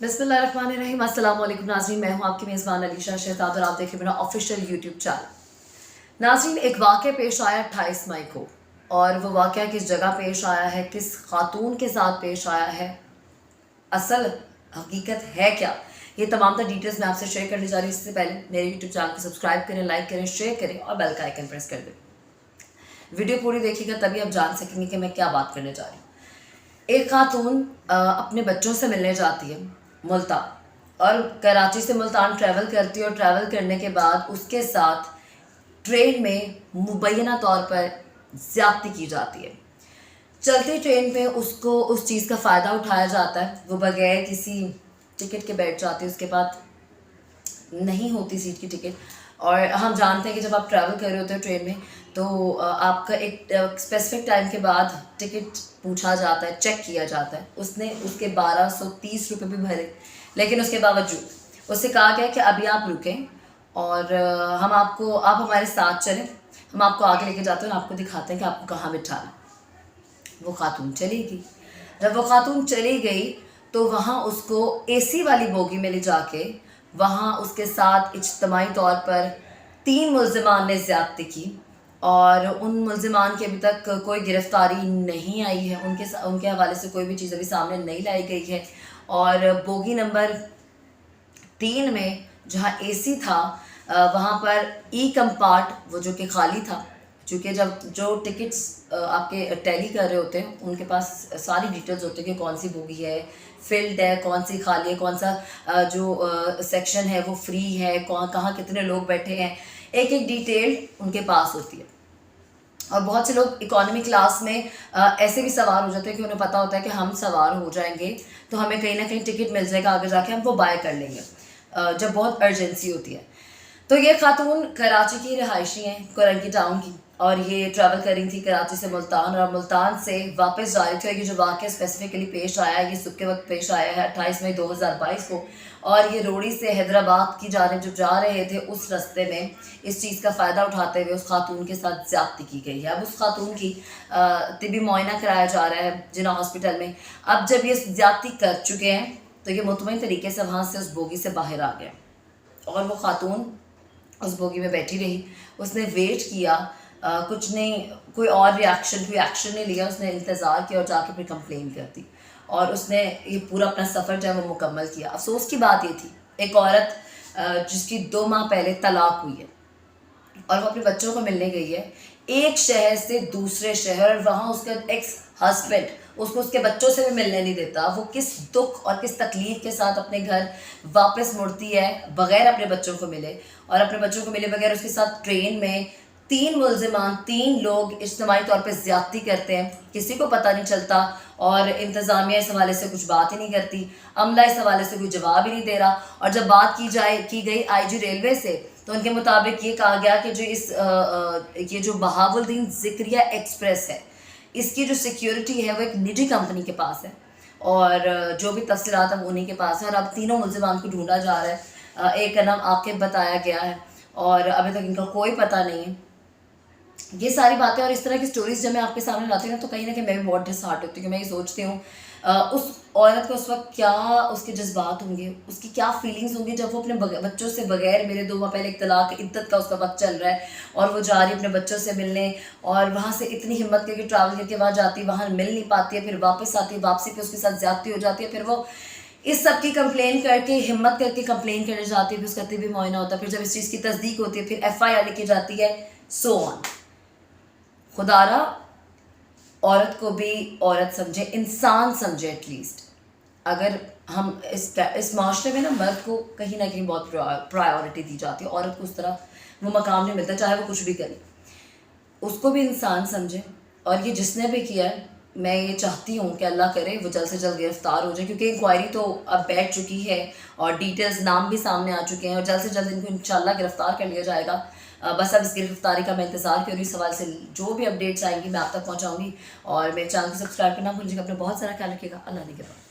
बिस्मिल्लाहिर्रहमानिर्रहीम। अस्सलाम वालेकुम नाज़रीन, मैं हूँ आपकी मेज़बान अलीशा शहजाद और आप देख रहे हैं मेरा ऑफिशियल यूट्यूब चैनल। नाज़रीन, एक वाक़या पेश आया 28 मई को, और वो वाक़या किस जगह पेश आया है, किस खातून के साथ पेश आया है, असल हकीकत है क्या, ये तमाम तर डिटेल्स मैं आपसे शेयर करने जा रही हूँ। इससे पहले मेरे यूट्यूब चैनल को सब्सक्राइब करें, लाइक करें, शेयर करें और बेल का आइकन प्रेस कर दें। वीडियो पूरी देखिएगा तभी आप जान सकेंगे कि मैं क्या बात करने जा रही हूँ। एक खातून अपने बच्चों से मिलने जाती है मुल्तान, और कराची से मुल्तान ट्रैवल करती है, और ट्रैवल करने के बाद उसके साथ ट्रेन में मुबैना तौर पर ज़्यादती की जाती है। चलती ट्रेन पे उसको उस चीज़ का फ़ायदा उठाया जाता है, वो बगैर किसी टिकट के बैठ जाती है, उसके बाद नहीं होती सीट की टिकट। और हम जानते हैं कि जब आप ट्रैवल कर रहे होते हो ट्रेन में, तो आपका एक स्पेसिफिक टाइम के बाद टिकट पूछा जाता है, चेक किया जाता है। उसने उसके 1230 रुपये भी भरे, लेकिन उसके बावजूद उससे कहा गया कि अभी आप रुकें और आप हमारे साथ चलें, हम आपको आगे लेके जाते हैं और आपको दिखाते हैं कि आपको कहाँ बिठाना। वो खातून चली गई। जब वो खातून चली गई तो वहाँ उसको एसी वाली बोगी में ले जाके वहाँ उसके साथ इज्तमाही तौर पर 3 मुल्ज़िमान ने ज़्यादती की, और उन मुल्ज़िमान की अभी तक कोई गिरफ़्तारी नहीं आई है। उनके हवाले से कोई भी चीज़ अभी सामने नहीं लाई गई है। और बोगी नंबर 3 में जहाँ एसी था, वहाँ पर ई कंपार्ट वो जो कि खाली था, चूँकि जब जो टिकट्स आपके टैली कर रहे होते हैं उनके पास सारी डिटेल्स होती है कि कौन सी बोगी है फिल्ड है, कौन सी खाली है, कौन सा जो सेक्शन है वो फ्री है, कहाँ कितने लोग बैठे हैं, एक एक डिटेल उनके पास होती है। और बहुत से लोग इकोनॉमी क्लास में ऐसे भी सवार हो जाते हैं कि उन्हें पता होता है कि हम सवार हो जाएंगे तो हमें कहीं ना कहीं टिकट मिल जाएगा, आगे जाके हम वो बाय कर लेंगे जब बहुत अर्जेंसी होती है। तो ये खातून कराची की रिहायशी हैं, कोरंगी टाउन की, और ये ट्रैवल कर रही थी कराची से मुल्तान, और मुल्तान से वापस जा रही थी। ये जो वाक़या स्पेसिफिकली पेश आया है, ये सुबह के वक्त पेश आया है 28 मई 2022 को, और ये रोड़ी से हैदराबाद की जानिब जो जा रहे थे उस रास्ते में इस चीज़ का फ़ायदा उठाते हुए उस खातून के साथ ज़्यादती की गई है। अब उस खातून की तिबी मुआयना कराया जा रहा है जिना हॉस्पिटल में। अब जब ये ज़्यादती कर चुके हैं तो ये मुतमईन तरीके से वहाँ से उस बोगी से बाहर आ गए, और वो खातून उस बोगी में बैठी रही। उसने वेट किया, कुछ नहीं, कोई एक्शन नहीं लिया। उसने इंतज़ार किया और जाके फिर कंप्लेन कर दी, और उसने ये पूरा अपना सफ़र जो है वो मुकम्मल किया। अफसोस की बात ये थी, एक औरत जिसकी 2 माह पहले तलाक हुई है और वो अपने बच्चों को मिलने गई है एक शहर से दूसरे शहर, और वहाँ उसका एक्स हस्बैंड उसको उसके बच्चों से भी मिलने नहीं देता। वो किस दुख और किस तकलीफ़ के साथ अपने घर वापस मुड़ती है बग़ैर अपने बच्चों को मिले, और अपने बच्चों को मिले बगैर उसके साथ ट्रेन में 3 मुल्ज़िमान 3 लोग इज्तिमाई तौर पर ज़्यादती करते हैं, किसी को पता नहीं चलता, और इंतज़ामिया इस हवाले से कुछ बात ही नहीं करती, अमला इस हवाले से कोई जवाब ही नहीं दे रहा। और जब बात की गई IG रेलवे से, तो उनके मुताबिक ये कहा गया कि ये जो बहावुद्दीन ज़िक्रिया एक्सप्रेस है, इसकी जो सिक्योरिटी है वो एक निजी कंपनी के पास है, और जो भी तफसीलात है वो उन्हीं के पास है। और अब तीनों मुल्ज़िमान को ढूंढा जा रहा है। एक का नाम आकिब बताया गया है, और अभी तक इनका कोई पता नहीं है। ये सारी बातें और इस तरह की स्टोरीज जब मैं आपके सामने लाती हूँ ना, तो कहीं ना कहीं मैं भी बहुत डिसहार्ट होती हूँ कि मैं ये सोचती हूँ उस औरत को उस वक्त क्या उसके जज्बात होंगे, उसकी क्या फीलिंग्स होंगी जब वो अपने बच्चों से बगैर, मेरे 2 माह पहले एक तलाक इद्दत का उसका वक्त चल रहा है, और वो जा रही है अपने बच्चों से मिलने, और वहाँ से इतनी हिम्मत करके ट्रैवल करके वहाँ जाती है, वहाँ मिल नहीं पाती है, फिर वापस आती है, वापसी पे उसके साथ ज़्यादती हो जाती है, फिर वो इस सब की कंप्लेन करके हिम्मत करके कंप्लेन करने जाती है, फिर उसका तिबी मुआयना होता है, फिर जब इस चीज़ की तस्दीक होती है फिर FIR लिखी जाती है, सो ऑन। खुदारा औरत को भी औरत समझे, इंसान समझे एटलीस्ट। अगर हम इस माशरे में ना मर्द को कहीं ना कहीं बहुत प्रायोरिटी दी जाती है, औरत को उस तरह वो मकाम नहीं मिलता, चाहे वो कुछ भी करे, उसको भी इंसान समझे। और ये जिसने भी किया है, मैं ये चाहती हूँ कि अल्लाह करे वो जल्द से जल्द गिरफ़्तार हो जाए, क्योंकि इंक्वायरी तो अब बैठ चुकी है और डिटेल्स नाम भी सामने आ चुके हैं, और जल्द से जल्द इनको इंशाल्लाह गिरफ़्तार कर लिया जाएगा। बस अब इस गिरफ्तारी का मैं इंतज़ार कर रही हूँ। इस सवाल से जो भी अपडेट्स आएंगी मैं आप तक पहुँचाऊँगी, और मेरे चैनल को सब्सक्राइब करना भूलिएगा। अपना बहुत सारा ख्याल रखिएगा। अल्लाह ने के बाद।